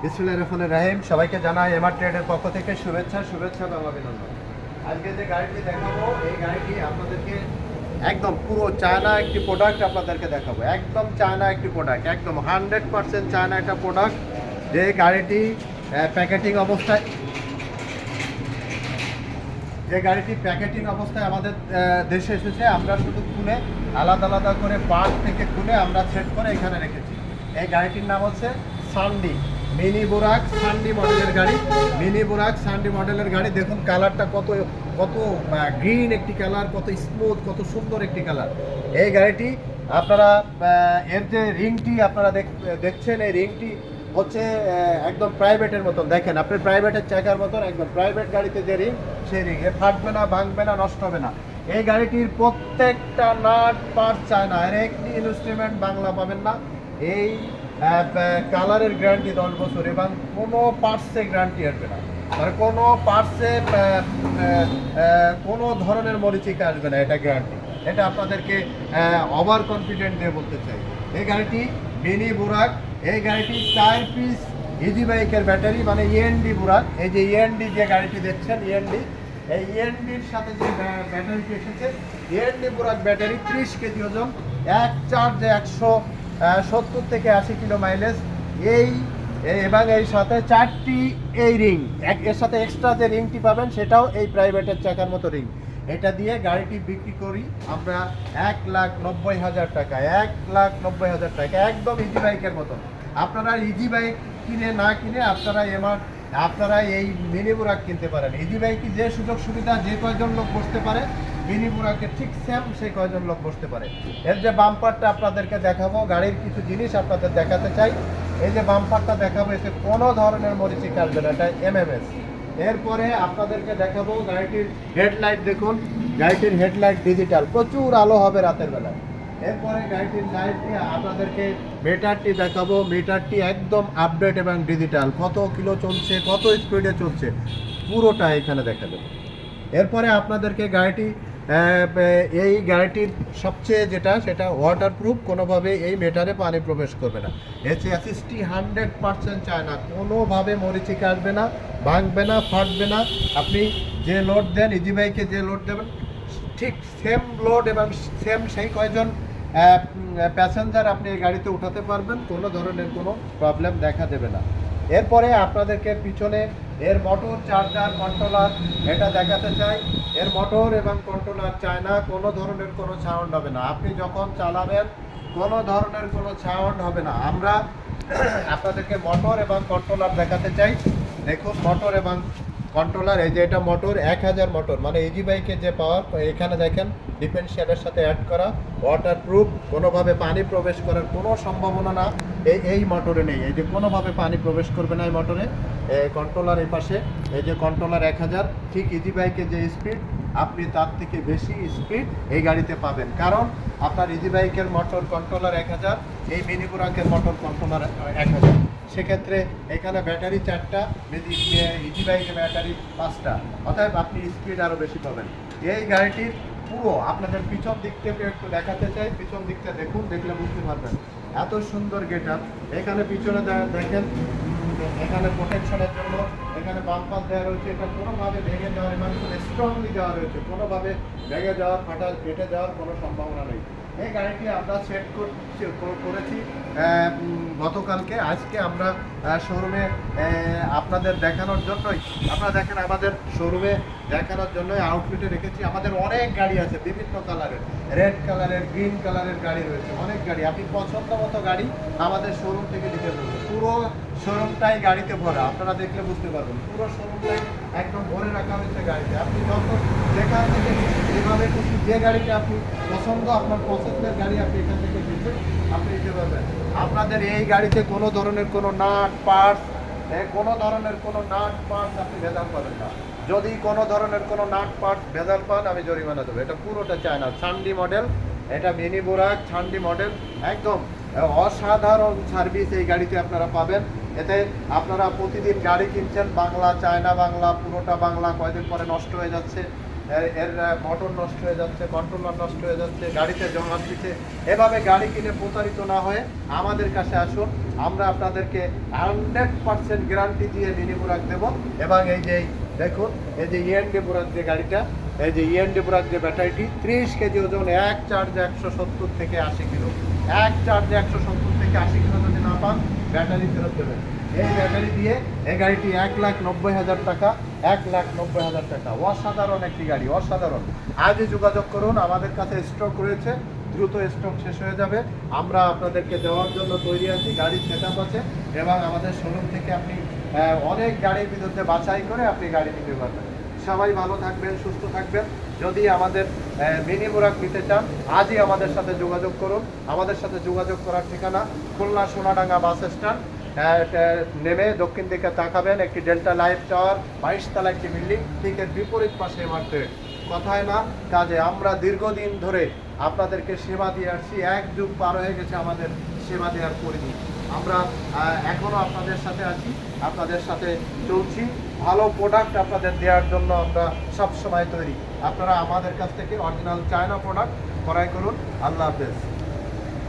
বিসমিল্লাহির রহমানির রহিম। সবাইকে জানাই এমআর ট্রেডের পক্ষ থেকে শুভেচ্ছা এবং অভিনন্দন। আজকে যে গাড়িটি দেখাবো, এই গাড়িটি আপনাদেরকে একদম পুরো চায়না একটি প্রোডাক্ট আপনাদেরকে দেখাবো। একদম চায়না একটি প্রোডাক্ট, একদম 100% চায়না একটা প্রোডাক্ট। যে গাড়িটি প্যাকেটিং অবস্থায় আমাদের দেশে এসেছে। আমরা শুধু খুলে আলাদা আলাদা করে পার্ট থেকে খুলে আমরা সেট করে এখানে রেখেছি। এই গাড়িটির নাম হচ্ছে সান্ডি মিনি বুরাক সান্ডি মডেলের গাড়ি। মিনি বুরাক সান্ডি মডেলের গাড়ি, দেখুন কালারটা কত কত গ্রিন একটি কালার, কত স্মুথ, কত সুন্দর একটি কালার। এই গাড়িটি আপনারা এর যে রিংটি আপনারা দেখছেন, এই রিংটি হচ্ছে একদম প্রাইভেটের মতন। দেখেন আপনি প্রাইভেটের চাকার মতন, একদম প্রাইভেট গাড়িতে যে রিং, সেই রিং এ ফাটবে না, ভাঙবে না, নষ্ট হবে না। এই গাড়িটির প্রত্যেকটা নাট পার্ট চায়না, এর একটি ইনস্ট্রুমেন্ট বাংলা পাবেন না। এই কালারের গ্যারান্টি 10 বছর এবং কোনো পার্টসে গ্যারান্টি আসবে না, মানে কোনো পার্টসে কোনো ধরনের মরিচিকা আসবে না, এটা গ্যারান্টি। এটা আপনাদেরকে ওভার কনফিডেন্ট দিয়ে বলতে চাই। এই গাড়িটি মিনি বুরাক। এই গাড়িটি 4 পিস ইজি বাইকের ব্যাটারি, মানে ইএনডি বুরাক। এই যে ইএনডি যে গাড়িটি দেখছেন, ইএনডি, এই ইএনডির সাথে যে ব্যাটারিটি এসেছে, ইএনডি বুরাক ব্যাটারি 30 কেজি ওজন, এক চার্জে 170 থেকে 80 কিলো মাইলেজ। এবং এই সাথে 4টি এই রিং, এর সাথে এক্সট্রা যে রিংটি পাবেন সেটাও এই প্রাইভেটের চাকার মতো রিং। এটা দিয়ে গাড়িটি বিক্রি করি আমরা 1,90,000 টাকা, 1,90,000 টাকা, একদম ইজি বাইকের মতো। আপনারা ইজি বাইক কিনে না কিনে আপনারা এই মিনি বুরাক কিনতে পারেন। ইজি বাইকে যে সুযোগ সুবিধা, যে কয়জন লোক বসতে পারে, মিনি বুরাকে ঠিক সেম সেই কয়জন লোক বসতে পারে। এর যে বাম্পারটা আপনাদেরকে দেখাবো, গাড়ির কিছু জিনিস আপনাদের দেখাতে চাই। এই যে বাম্পারটা দেখাবো, এতে কোনো ধরনের মরিচিকা আসবে না, এটা এমএমএস। এরপরে আপনাদেরকে দেখাবো গাড়িটির হেডলাইট। দেখুন গাড়িটির হেডলাইট ডিজিটাল, প্রচুর আলো হবে রাতের বেলায়। এরপরে গাড়িটির লাইট দিয়ে আপনাদেরকে মিটারটি দেখাবো। মিটারটি একদম আপডেট এবং ডিজিটাল, কত কিলো চলছে, কত স্পিডে চলছে, পুরোটা এখানে দেখা যাবে। এরপরে আপনাদেরকে এই গাড়িটির সবচেয়ে সেটা ওয়াটারপ্রুফ, কোনোভাবে এই মেটারে পানি প্রবেশ করবে না। এসএসটি 100% চায়না, কোনোভাবে মরিচিকা আসবে না, ভাঙবে না, ফাটবে না। আপনি যে লোড দেন, ইজি বাইকে যে লোড দেবেন, ঠিক সেম লোড এবং সেম সেই কয়জন প্যাসেঞ্জার আপনি এই গাড়িতে উঠাতে পারবেন, কোনো ধরনের কোনো প্রবলেম দেখা দেবে না। এরপরে আপনাদেরকে পিছনে এর মোটর, চার্জার, কন্ট্রোলার এটা দেখাতে চাই। এর মোটর এবং কন্ট্রোলার চায়না, কোনো ধরনের কোনো সাউন্ড হবে না। আপনি যখন চালাবেন কোনো ধরনের কোনো সাউন্ড হবে না। আমরা আপনাদেরকে মোটর এবং কন্ট্রোলার দেখাতে চাই। দেখুন মোটর এবং কন্ট্রোলার, এই যে এটা মোটর 1000 মোটর, মানে ইজি বাইকের যে পাওয়ার, এখানে দেখেন ডিফারেন্সিয়ালের সাথে অ্যাড করা, ওয়াটারপ্রুফ, কোনোভাবে পানি প্রবেশ করার কোনো সম্ভাবনা না এই মোটরে নেই। এই যে কোনোভাবে পানি প্রবেশ করবে না এই মোটরে। কন্ট্রোলার এই পাশে, এই যে কন্ট্রোলার 1000, ঠিক ইজি বাইকের যে স্পিড, আপনি তার থেকে বেশি স্পিড এই গাড়িতে পাবেন, কারণ আপনার ইজি বাইকের মোটর কন্ট্রোলার 1000, এই মিনি বুরাকের মোটর কন্ট্রোলার 1000। সেক্ষেত্রে এখানে ব্যাটারি 4টা, ইজি বাইকের ব্যাটারি 5টা, অতএব আপনি স্পিড আরও বেশি পাবেন। এই গাড়িটির পুরো আপনাদের পিছন দিক থেকে একটু দেখাতে চাই। পিছন দিকটা দেখুন, দেখলে বুঝতে পারবেন এত সুন্দর গেট আপ। এখানে পিছনে দেখেন, এখানে প্রোটেকশনের জন্য এখানে বাম্পার দেওয়া রয়েছে। এটা কোনোভাবে ভেঙে যাওয়ার, এবং খুব স্ট্রংলি দেওয়া রয়েছে, কোনোভাবে ভেঙে যাওয়ার, ফেটে যাওয়ার কোনো সম্ভাবনা নেই। এই গাড়িটি আমরা সেট করেছি গতকালকে। আজকে আমরা শোরুমে আপনাদের দেখানোর জন্যই, আপনারা দেখেন আমাদের শোরুমে দেখানোর জন্যই আউটলেটে রেখেছি। আমাদের অনেক গাড়ি আছে, বিভিন্ন কালারের, রেড কালারের, গ্রিন কালারের গাড়ি রয়েছে, অনেক গাড়ি। আপনি পছন্দ মতো গাড়ি আমাদের শোরুম থেকে নিতে পারবেন। পুরো শোরুমটাই গাড়িতে ভরা, আপনারা দেখলে বুঝতে পারবেন। পুরো শোরুমটাই একদম ভরে রাখা হয়েছে গাড়িতে। আপনি যখন যেখান থেকে যেভাবে খুশি, যে গাড়িটা আপনি পছন্দ, আপনার পছন্দের গাড়ি আপনি এখান থেকে নিতে নিতে পারবেন। আপনাদের এই গাড়িতে কোনো ধরনের কোনো নাট পার্টস, আপনি ভেজাল পাবেন না। যদি কোনো ধরনের কোনো নাট পার্টস ভেজাল পান, আমি জরিমানা দেবো। এটা পুরোটা চায়না, সান্ডি মডেল, এটা মিনি বুরাক সান্ডি মডেল। একদম অসাধারণ সার্ভিস এই গাড়িতে আপনারা পাবেন। এতে আপনারা প্রতিদিন গাড়ি কিনছেন, বাংলা, চায়না বাংলা, পুরোটা বাংলা, কয়দিন পরে নষ্ট হয়ে যাচ্ছে, এর মোটর নষ্ট হয়ে যাচ্ছে, কন্ট্রোলার নষ্ট হয়ে যাচ্ছে, গাড়িতে জমা দিচ্ছে। এভাবে গাড়ি কিনে প্রতারিত না হয়ে আমাদের কাছে আসুন, আমরা আপনাদেরকে 100% গ্যারান্টি দিয়ে মিনি বুরাক দেবো। এবং এই যে দেখুন, এই যে ইএনডি বুরাক যে গাড়িটা, এই যে ইএনডি বুরাক যে ব্যাটারিটি 30 কেজি ওজন, এক চার্জে 170 থেকে 80 কিলো, এক চার্জে 170 থেকে 80 কিলো যদি না পান ব্যাটারি ফেরত দেবেন। এই ব্যাটারি দিয়ে এই গাড়িটি 1,90,000 টাকা, 1,90,000 টাকা। অসাধারণ একটি গাড়ি, অসাধারণ। আজই যোগাযোগ করুন, আমাদের কাছে স্টক রয়েছে, দ্রুত স্টক শেষ হয়ে যাবে। আমরা আপনাদেরকে দেওয়ার জন্য তৈরি আছি, গাড়ির সেটআপ আছে এবং আমাদের শোরুম থেকে আপনি অনেক গাড়ির বিরুদ্ধে বাছাই করে আপনি গাড়ি নিতে পারবেন। সবাই ভালো থাকবেন, সুস্থ থাকবেন। যদি আমাদের মিনি বুরাক নিতে চান আজই আমাদের সাথে যোগাযোগ করুন। আমাদের সাথে যোগাযোগ করার ঠিকানা খুলনা সোনাডাঙ্গা বাস স্ট্যান্ড, নেমে দক্ষিণ দিকে তাকাবেন, একটি ডেল্টা লাইফ টাওয়ার 22 তলা একটি বিল্ডিং, ঠিক এর বিপরীত পাশে মার্কেট। কথায় না কাজে, আমরা দীর্ঘদিন ধরে আপনাদেরকে সেবা দিয়ে আসছি, এক যুগ পার হয়ে গেছে আমাদের সেবা দেওয়ার পরিধি। আমরা এখনও আপনাদের সাথে আছি, আপনাদের সাথে চলছি। ভালো প্রোডাক্ট আপনাদের দেওয়ার জন্য আমরা সবসময় তৈরি। আপনারা আমাদের কাছ থেকে অরিজিনাল চায়না প্রোডাক্ট ক্রয় করুন। আল্লাহ হাফেজ।